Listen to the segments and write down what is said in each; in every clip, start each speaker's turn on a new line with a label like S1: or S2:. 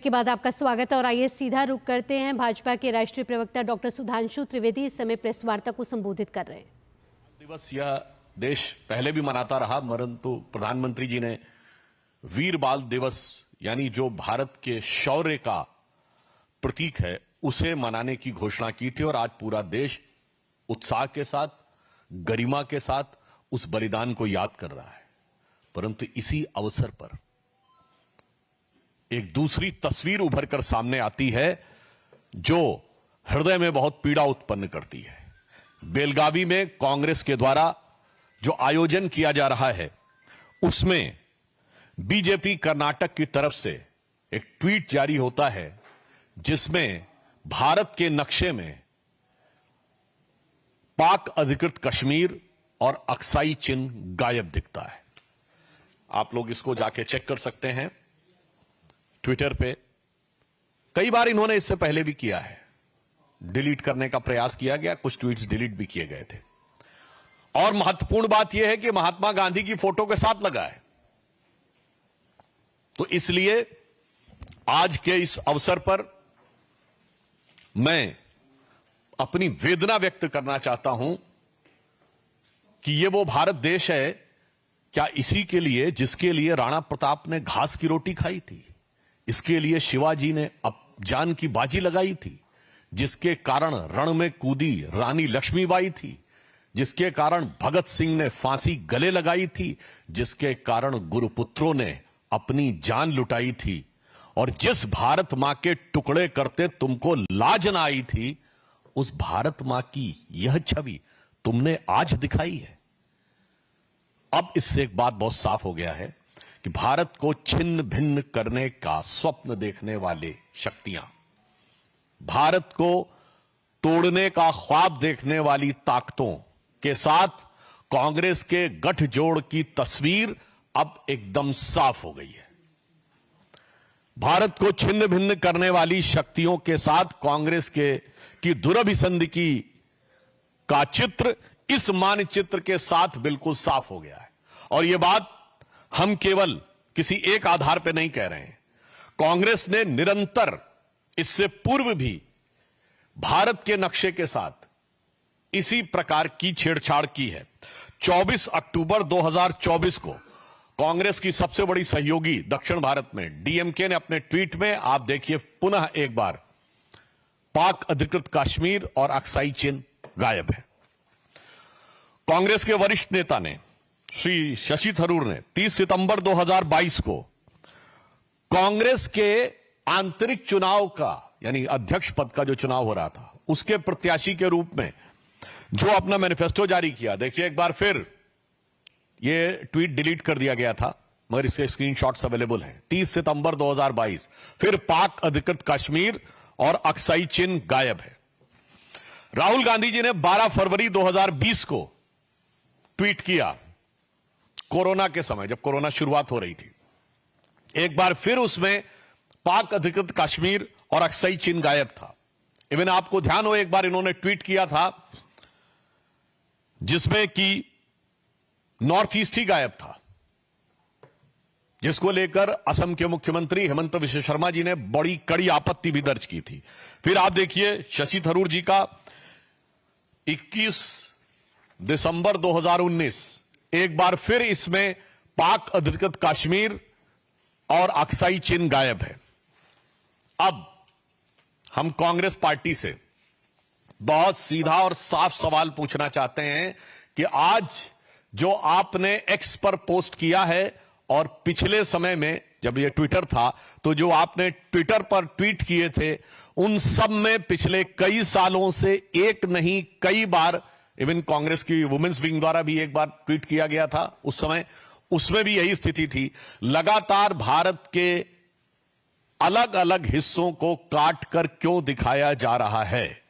S1: के बाद आपका स्वागत है और आइए सीधा रुख करते हैं। भाजपा के राष्ट्रीय प्रवक्ता डॉक्टर सुधांशु त्रिवेदी इस समय प्रेस वार्ता को संबोधित कर रहे हैं।
S2: दिवस यह देश पहले भी मनाता रहा, परंतु प्रधानमंत्री जी ने वीर बाल दिवस यानी जो भारत के शौर्य का प्रतीक है उसे मनाने की घोषणा की थी और आज पूरा देश उत्साह के साथ, गरिमा के साथ उस बलिदान को याद कर रहा है। परंतु इसी अवसर पर एक दूसरी तस्वीर उभर कर सामने आती है जो हृदय में बहुत पीड़ा उत्पन्न करती है। बेलगावी में कांग्रेस के द्वारा जो आयोजन किया जा रहा है उसमें बीजेपी कर्नाटक की तरफ से एक ट्वीट जारी होता है जिसमें भारत के नक्शे में पाक अधिकृत कश्मीर और अक्साई चिन्ह गायब दिखता है। आप लोग इसको जाके चेक कर सकते हैं ट्विटर पे। कई बार इन्होंने इससे पहले भी किया है, डिलीट करने का प्रयास किया गया, कुछ ट्वीट्स डिलीट भी किए गए थे। और महत्वपूर्ण बात यह है कि महात्मा गांधी की फोटो के साथ लगा है। तो इसलिए आज के इस अवसर पर मैं अपनी वेदना व्यक्त करना चाहता हूं कि यह वो भारत देश है क्या इसी के लिए जिसके लिए राणा प्रताप ने घास की रोटी खाई थी, इसके लिए शिवाजी ने जान की बाजी लगाई थी, जिसके कारण रण में कूदी रानी लक्ष्मीबाई थी, जिसके कारण भगत सिंह ने फांसी गले लगाई थी, जिसके कारण गुरुपुत्रों ने अपनी जान लुटाई थी, और जिस भारत मां के टुकड़े करते तुमको लाज ना आई थी, उस भारत मां की यह छवि तुमने आज दिखाई है। अब इससे एक बात बहुत साफ हो गया है कि भारत को छिन्न भिन्न करने का स्वप्न देखने वाले शक्तियां, भारत को तोड़ने का ख्वाब देखने वाली ताकतों के साथ कांग्रेस के गठजोड़ की तस्वीर अब एकदम साफ हो गई है। भारत को छिन्न भिन्न करने वाली शक्तियों के साथ कांग्रेस की दुरभिसंधि का चित्र इस मानचित्र के साथ बिल्कुल साफ हो गया है। और यह बात हम केवल किसी एक आधार पर नहीं कह रहे हैं। कांग्रेस ने निरंतर इससे पूर्व भी भारत के नक्शे के साथ इसी प्रकार की छेड़छाड़ की है। 24 अक्टूबर 2024 को कांग्रेस की सबसे बड़ी सहयोगी दक्षिण भारत में डीएमके ने अपने ट्वीट में, आप देखिए पुनः एक बार, पाक अधिकृत कश्मीर और अक्साई चिन्ह गायब है। कांग्रेस के वरिष्ठ नेता ने श्री शशि थरूर ने 30 सितंबर 2022 को कांग्रेस के आंतरिक चुनाव का यानी अध्यक्ष पद का जो चुनाव हो रहा था उसके प्रत्याशी के रूप में जो अपना मैनिफेस्टो जारी किया, देखिए एक बार फिर ये ट्वीट डिलीट कर दिया गया था मगर इसके स्क्रीनशॉट्स अवेलेबल हैं। 30 सितंबर 2022 फिर पाक अधिकृत कश्मीर और अक्साई चिन्ह गायब है। राहुल गांधी जी ने 12 फरवरी 2020 को ट्वीट किया, कोरोना के समय जब कोरोना शुरुआत हो रही थी, एक बार फिर उसमें पाक अधिकृत कश्मीर और अक्साई चिन्ह गायब था। इवन आपको ध्यान हो एक बार इन्होंने ट्वीट किया था जिसमें कि नॉर्थ ईस्ट ही गायब था, जिसको लेकर असम के मुख्यमंत्री हेमंत विश्व शर्मा जी ने बड़ी कड़ी आपत्ति भी दर्ज की थी। फिर आप देखिए शशि थरूर जी का 21 दिसंबर 2019 एक बार फिर इसमें पाक अधिकृत कश्मीर और अक्साई चिन्ह गायब है। अब हम कांग्रेस पार्टी से बहुत सीधा और साफ सवाल पूछना चाहते हैं कि आज जो आपने एक्स पर पोस्ट किया है और पिछले समय में जब ये ट्विटर था तो जो आपने ट्विटर पर ट्वीट किए थे, उन सब में पिछले कई सालों से एक नहीं कई बार, इवन कांग्रेस की वुमेन्स विंग द्वारा भी एक बार ट्वीट किया गया था उस समय, उसमें भी यही स्थिति थी। लगातार भारत के अलग अलग हिस्सों को काट कर क्यों दिखाया जा रहा है?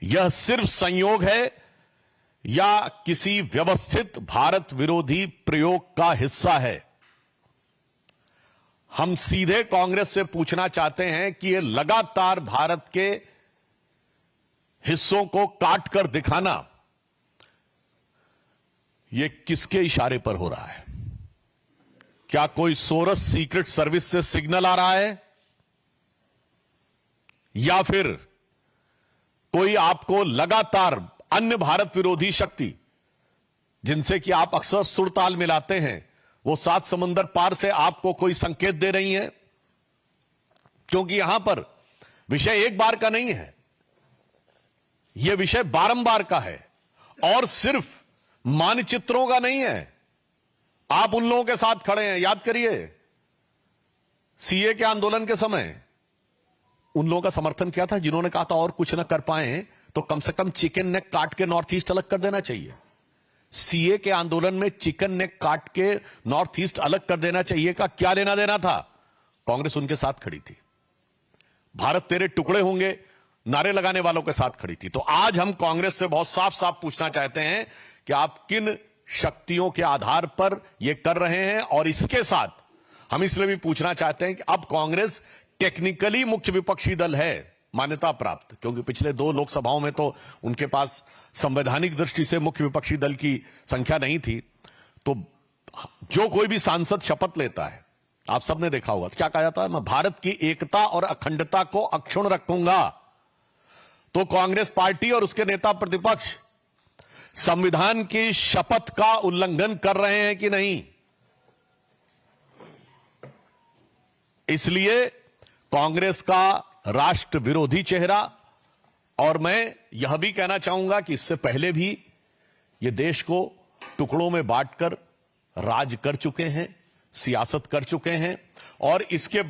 S2: यह सिर्फ संयोग है या किसी व्यवस्थित भारत विरोधी प्रयोग का हिस्सा है? हम सीधे कांग्रेस से पूछना चाहते हैं कि यह लगातार भारत के हिस्सों को काट कर दिखाना यह किसके इशारे पर हो रहा है? क्या कोई सोरस सीक्रेट सर्विस से सिग्नल आ रहा है? या फिर कोई आपको लगातार अन्य भारत विरोधी शक्ति जिनसे कि आप अक्सर सुरताल मिलाते हैं, वो 7 समंदर पार से आपको कोई संकेत दे रही हैं? क्योंकि यहां पर विषय एक बार का नहीं है, यह विषय बारंबार का है और सिर्फ मानचित्रों का नहीं है। आप उन लोगों के साथ खड़े हैं, याद करिए सीए के आंदोलन के समय उन लोगों का समर्थन किया था जिन्होंने कहा था और कुछ ना कर पाए तो कम से कम चिकन नेक काट के नॉर्थ ईस्ट अलग कर देना चाहिए। सीए के आंदोलन में चिकन नेक काट के नॉर्थ ईस्ट अलग कर देना चाहिए का क्या लेना देना था? कांग्रेस उनके साथ खड़ी थी। भारत तेरे टुकड़े होंगे नारे लगाने वालों के साथ खड़ी थी। तो आज हम कांग्रेस से बहुत साफ साफ पूछना चाहते हैं कि आप किन शक्तियों के आधार पर यह कर रहे हैं, और इसके साथ हम इसलिए भी पूछना चाहते हैं कि अब कांग्रेस टेक्निकली मुख्य विपक्षी दल है, मान्यता प्राप्त, क्योंकि पिछले 2 लोकसभाओं में तो उनके पास संवैधानिक दृष्टि से मुख्य विपक्षी दल की संख्या नहीं थी। तो जो कोई भी सांसद शपथ लेता है, आप सबने देखा होगा क्या कहा जाता है, मैं भारत की एकता और अखंडता को अक्षुण्ण रखूंगा। तो कांग्रेस पार्टी और उसके नेता प्रतिपक्ष संविधान की शपथ का उल्लंघन कर रहे हैं कि नहीं? इसलिए कांग्रेस का राष्ट्र विरोधी चेहरा, और मैं यह भी कहना चाहूंगा कि इससे पहले भी ये देश को टुकड़ों में बांटकर राज कर चुके हैं, सियासत कर चुके हैं, और इसके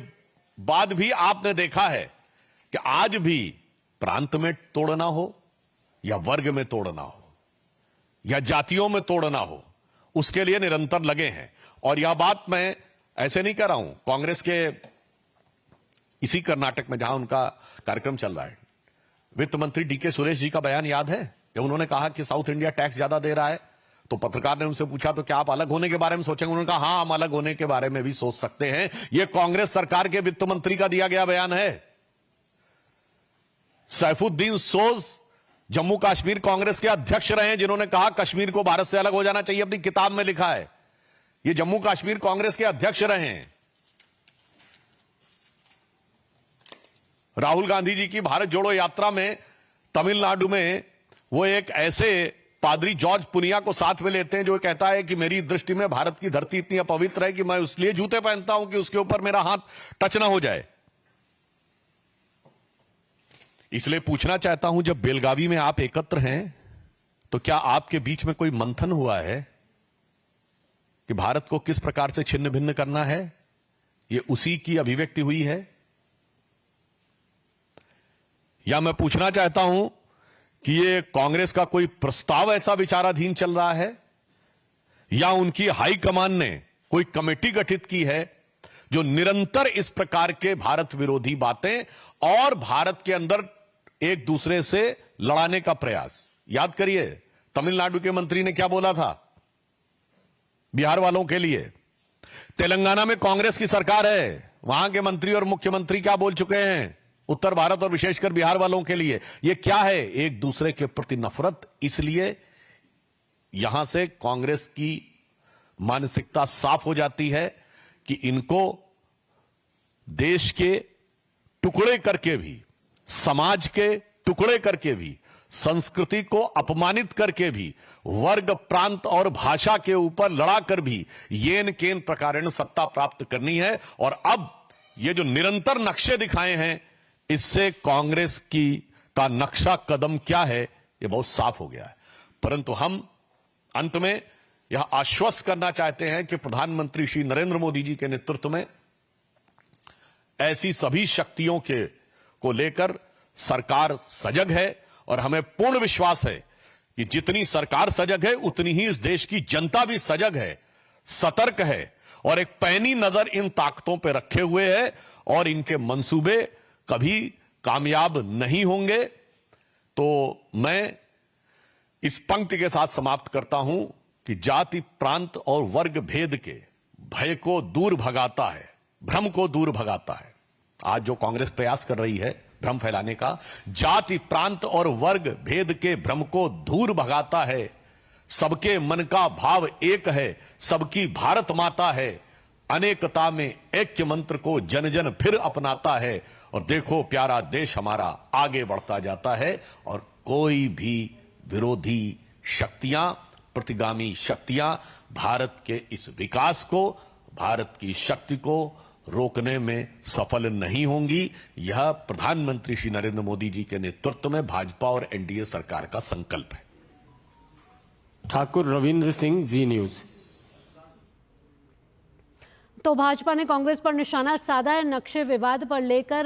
S2: बाद भी आपने देखा है कि आज भी प्रांत में तोड़ना हो या वर्ग में तोड़ना हो या जातियों में तोड़ना हो, उसके लिए निरंतर लगे हैं। और यह बात मैं ऐसे नहीं कह रहा हूं, कांग्रेस के इसी कर्नाटक में जहां उनका कार्यक्रम चल रहा है, वित्त मंत्री डीके सुरेश जी का बयान याद है जब उन्होंने कहा कि साउथ इंडिया टैक्स ज्यादा दे रहा है, तो पत्रकार ने उनसे पूछा तो क्या आप अलग होने के बारे में सोचेंगे? उन्होंने कहा हां, हम अलग होने के बारे में भी सोच सकते हैं। यह कांग्रेस सरकार के वित्त मंत्री का दिया गया बयान है। सैफुद्दीन सोज जम्मू कश्मीर कांग्रेस के अध्यक्ष रहे हैं, जिन्होंने कहा कश्मीर को भारत से अलग हो जाना चाहिए, अपनी किताब में लिखा है। ये जम्मू कश्मीर कांग्रेस के अध्यक्ष रहे हैं। राहुल गांधी जी की भारत जोड़ो यात्रा में तमिलनाडु में वो एक ऐसे पादरी जॉर्ज पुनिया को साथ में लेते हैं जो कहता है कि मेरी दृष्टि में भारत की धरती इतनी अपवित्र है कि मैं इसलिए जूते पहनता हूं कि उसके ऊपर मेरा हाथ टच ना हो जाए। इसलिए पूछना चाहता हूं, जब बेलगावी में आप एकत्र हैं तो क्या आपके बीच में कोई मंथन हुआ है कि भारत को किस प्रकार से छिन्न भिन्न करना है? यह उसी की अभिव्यक्ति हुई है? या मैं पूछना चाहता हूं कि ये कांग्रेस का कोई प्रस्ताव ऐसा विचाराधीन चल रहा है, या उनकी हाईकमान ने कोई कमेटी गठित की है जो निरंतर इस प्रकार के भारत विरोधी बातें और भारत के अंदर एक दूसरे से लड़ाने का प्रयास? याद करिए तमिलनाडु के मंत्री ने क्या बोला था बिहार वालों के लिए। तेलंगाना में कांग्रेस की सरकार है, वहां के मंत्री और मुख्यमंत्री क्या बोल चुके हैं उत्तर भारत और विशेषकर बिहार वालों के लिए? यह क्या है? एक दूसरे के प्रति नफरत। इसलिए यहां से कांग्रेस की मानसिकता साफ हो जाती है कि इनको देश के टुकड़े करके भी, समाज के टुकड़े करके भी, संस्कृति को अपमानित करके भी, वर्ग प्रांत और भाषा के ऊपर लड़ाकर भी येन केन प्रकारेण सत्ता प्राप्त करनी है। और अब ये जो निरंतर नक्शे दिखाए हैं, इससे कांग्रेस की का नक्शा कदम क्या है ये बहुत साफ हो गया है। परंतु हम अंत में यह आश्वस्त करना चाहते हैं कि प्रधानमंत्री श्री नरेंद्र मोदी जी के नेतृत्व में ऐसी सभी शक्तियों के को लेकर सरकार सजग है, और हमें पूर्ण विश्वास है कि जितनी सरकार सजग है उतनी ही इस देश की जनता भी सजग है, सतर्क है, और एक पैनी नजर इन ताकतों पर रखे हुए है, और इनके मंसूबे कभी कामयाब नहीं होंगे। तो मैं इस पंक्ति के साथ समाप्त करता हूं कि जाति प्रांत और वर्ग भेद के भय को दूर भगाता है, भ्रम को दूर भगाता है। आज जो कांग्रेस प्रयास कर रही है भ्रम फैलाने का, जाति प्रांत और वर्ग भेद के भ्रम को दूर भगाता है। सबके मन का भाव एक है, सबकी भारत माता है, अनेकता में ऐक्य मंत्र को जन जन फिर अपनाता है, और देखो प्यारा देश हमारा आगे बढ़ता जाता है और कोई भी विरोधी शक्तियां, प्रतिगामी शक्तियां भारत के इस विकास को, भारत की शक्ति को रोकने में सफल नहीं होंगी। यह प्रधानमंत्री श्री नरेंद्र मोदी जी के नेतृत्व में भाजपा और एनडीए सरकार का संकल्प है।
S3: ठाकुर रविंद्र सिंह, जी न्यूज।
S1: तो भाजपा ने कांग्रेस पर निशाना साधा है। नक्शे विवाद पर लेकर